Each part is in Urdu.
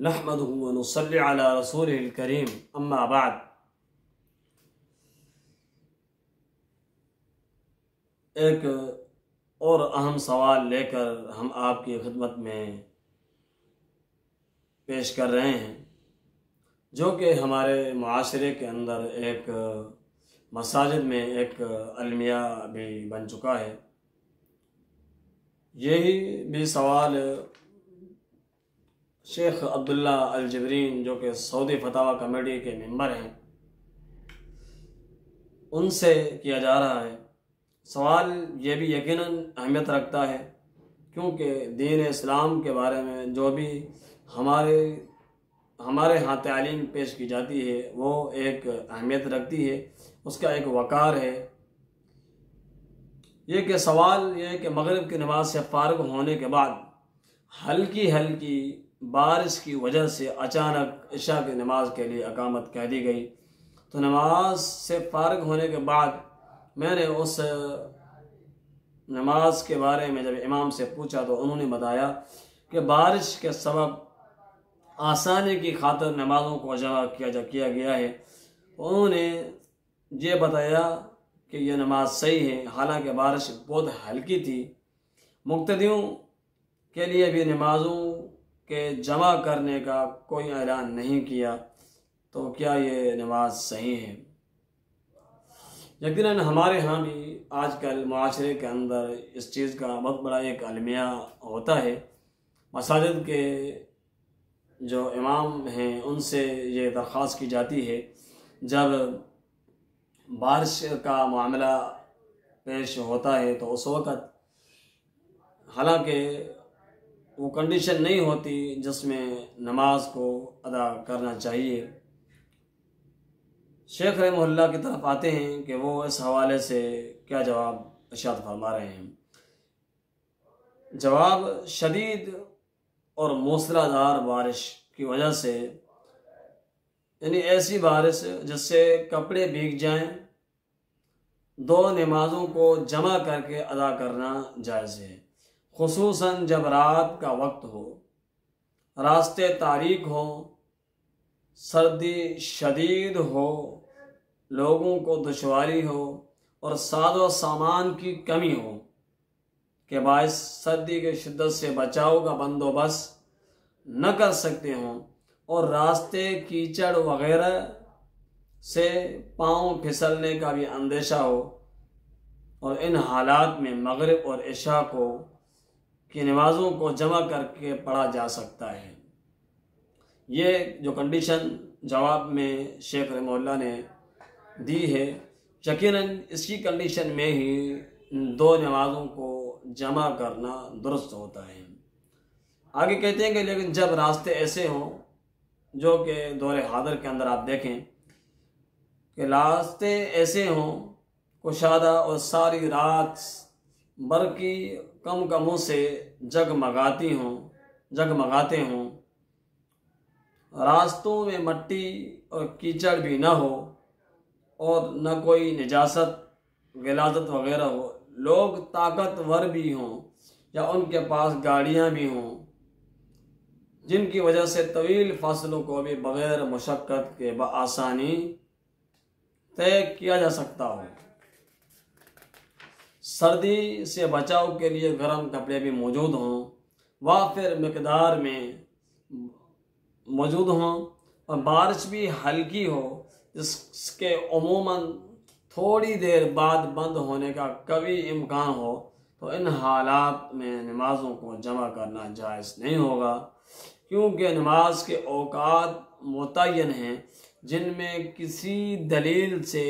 نحمدہ ونصلی علی رسولہ الکریم اما بعد۔ ایک اور اہم سوال لے کر ہم آپ کی خدمت میں پیش کر رہے ہیں، جو کہ ہمارے معاشرے کے اندر ایک مساجد میں ایک المیہ بھی بن چکا ہے۔ یہی بھی سوال شیخ عبداللہ الجبرین جو کہ سعودی فتاوی کمیٹی کے ممبر ہیں، ان سے کیا جا رہا ہے۔ سوال یہ بھی یقیناً اہمیت رکھتا ہے، کیونکہ دین اسلام کے بارے میں جو بھی ہمارے ہاں تعلیم پیش کی جاتی ہے وہ ایک اہمیت رکھتی ہے، اس کا ایک وقار ہے۔ یہ کہ سوال یہ ہے کہ مغرب کی نماز سے فارغ ہونے کے بعد ہلکی بارش کی وجہ سے اچانک عشاء کی نماز کے لیے اقامت کہہ دی گئی، تو نماز سے فارغ ہونے کے بعد میں نے اس نماز کے بارے میں جب امام سے پوچھا تو انہوں نے بتایا کہ بارش کے سبب آسانی کی خاطر نمازوں کو جمع کیا گیا ہے۔ انہوں نے یہ بتایا کہ یہ نماز صحیح ہے، حالانکہ بارش بہت ہلکی تھی۔ مقتدیوں کے لیے بھی نمازوں کے جمع کرنے کا کوئی اعلان نہیں کیا، تو کیا یہ نماز صحیح ہے؟ یقیناً ہمارے ہاں بھی آج کل معاشرے کے اندر اس چیز کا بہت بڑا ایک المیہ ہوتا ہے۔ مساجد کے جو امام ہیں ان سے یہ درخواست کی جاتی ہے، جب بارش کا معاملہ پیش ہوتا ہے تو اس وقت حالانکہ وہ کنڈیشن نہیں ہوتی جس میں نماز کو ادا کرنا چاہیے، شیخ رحمہ اللہ کی طرف آتے ہیں کہ وہ اس حوالے سے کیا جواب ارشاد فرما رہے ہیں۔ جواب: شدید اور موسلا دھار بارش کی وجہ سے، یعنی ایسی بارش جس سے کپڑے بھیگ جائیں، دو نمازوں کو جمع کر کے ادا کرنا جائز ہے، خصوصاً جب رات کا وقت ہو، راستے تاریک ہوں، سردی شدید ہو، لوگوں کو دشواری ہو اور ساز و سامان کی کمی ہو کہ باعث سردی کی شدت سے بچاؤ کا بندوبست نہ کر سکتے ہوں، اور راستے کیچڑ وغیرہ سے پاؤں پھسلنے کا بھی اندیشہ ہو، اور ان حالات میں مغرب اور عشاء کی نمازوں کو جمع کر کے پڑھا جا سکتا ہے۔ یہ جو کنڈیشن جواب میں شیخ رحمہ اللہ نے دی ہے، یقیناً اس کی کنڈیشن میں ہی دو نمازوں کو جمع کرنا درست ہوتا ہے۔ آگے کہتے ہیں کہ لیکن جب راستے ایسے ہوں، جو کہ دور حاضر کے اندر آپ دیکھیں کہ راستے ایسے ہوں کشادہ اور ساری رات برقی کموں سے جگمگاتے ہوں، راستوں میں مٹی اور کیچڑ بھی نہ ہو اور نہ کوئی نجاست غلاظت وغیرہ ہو، لوگ طاقتور بھی ہوں یا ان کے پاس گاڑیاں بھی ہوں، جن کی وجہ سے طویل فاصلوں کو بھی بغیر مشقت کے بآسانی طے کیا جا سکتا ہو، سردی سے بچاؤ کے لیے گرم کپڑے بھی موجود ہوں، وافر مقدار میں موجود ہوں، اور بارش بھی ہلکی ہو جس کے عموماً تھوڑی دیر بعد بند ہونے کا قوی امکان ہو، تو ان حالات میں نمازوں کو جمع کرنا جائز نہیں ہوگا، کیونکہ نماز کے اوقات متعین ہیں جن میں کسی دلیل سے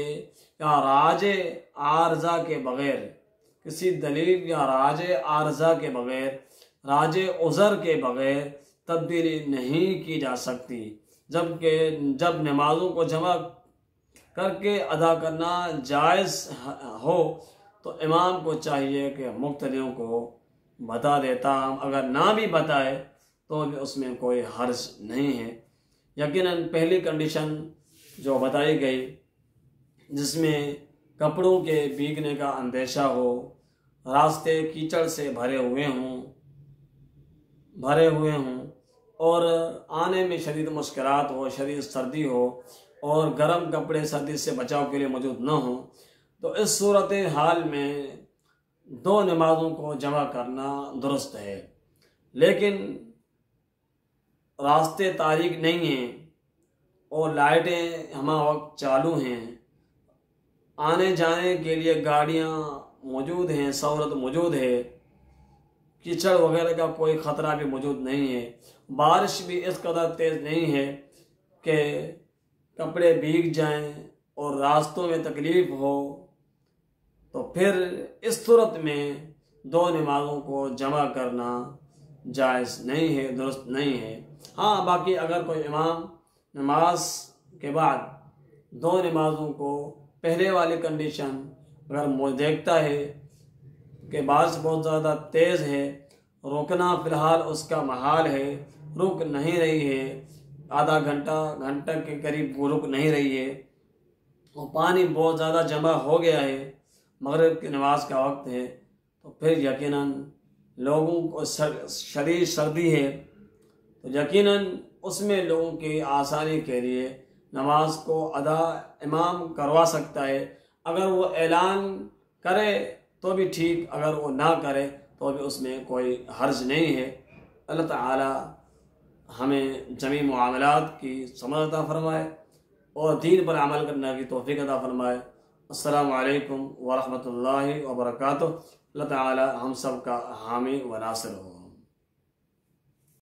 یا راجع عارضہ کے بغیر راجع عذر کے بغیر تبدیلی نہیں کی جا سکتی، جبکہ جب نمازوں کو جمع کر کے ادا کرنا جائز ہو تو امام کو چاہیے کہ مقتدیوں کو بتا دیتا، اگر نہ بھی بتائے تو بھی اس میں کوئی حرج نہیں ہے۔ یقیناً پہلی کنڈیشن جو بتائی گئی جس میں کپڑوں کے بھیگنے کا اندیشہ ہو، راستے کیچڑ سے بھرے ہوئے ہوں اور آنے میں شدید مشکلات ہو، شدید سردی ہو اور گرم کپڑے سردی سے بچاؤ کے لیے موجود نہ ہوں، تو اس صورت حال میں 2 نمازوں کو جمع کرنا درست ہے۔ لیکن راستے تاریک نہیں ہیں اور لائٹیں ہمہ وقت چالو ہیں، آنے جانے کے لیے گاڑیاں موجود ہیں، سہولت موجود ہے، کیچڑ وغیرہ کا کوئی خطرہ بھی موجود نہیں ہے، بارش بھی اس قدر تیز نہیں ہے کہ کپڑے بھیگ جائیں اور راستوں میں تکلیف ہو، تو پھر اس صورت میں 2 نمازوں کو جمع کرنا جائز نہیں ہے، درست نہیں ہے۔ ہاں، باقی اگر کوئی امام نماز کے بعد 2 نمازوں کو پہلے والی کنڈیشن اگر دیکھتا ہے کہ بارش بہت زیادہ تیز ہے، رکنا فی الحال اس کا محال ہے، رک نہیں رہی ہے، آدھا گھنٹہ کے قریب وہ رک نہیں رہی ہے، اور پانی بہت زیادہ جمع ہو گیا ہے، مغرب کی نماز کا وقت ہے، تو پھر یقیناً لوگوں کو شدید سردی ہے، تو یقیناً اس میں لوگوں کی آسانی کے لیے نماز کو ادا امام کروا سکتا ہے۔ اگر وہ اعلان کرے تو بھی ٹھیک، اگر وہ نہ کرے تو بھی اس میں کوئی حرج نہیں ہے۔ اللہ تعالی ہمیں جمیع معاملات کی سمجھ عطا فرمائے اور دین پر عمل کرنے کی توفیق عطا فرمائے۔ السلام علیکم ورحمۃ اللہ وبرکاتہ۔ اللہ تعالی ہم سب کا حامی و ناصر ہو۔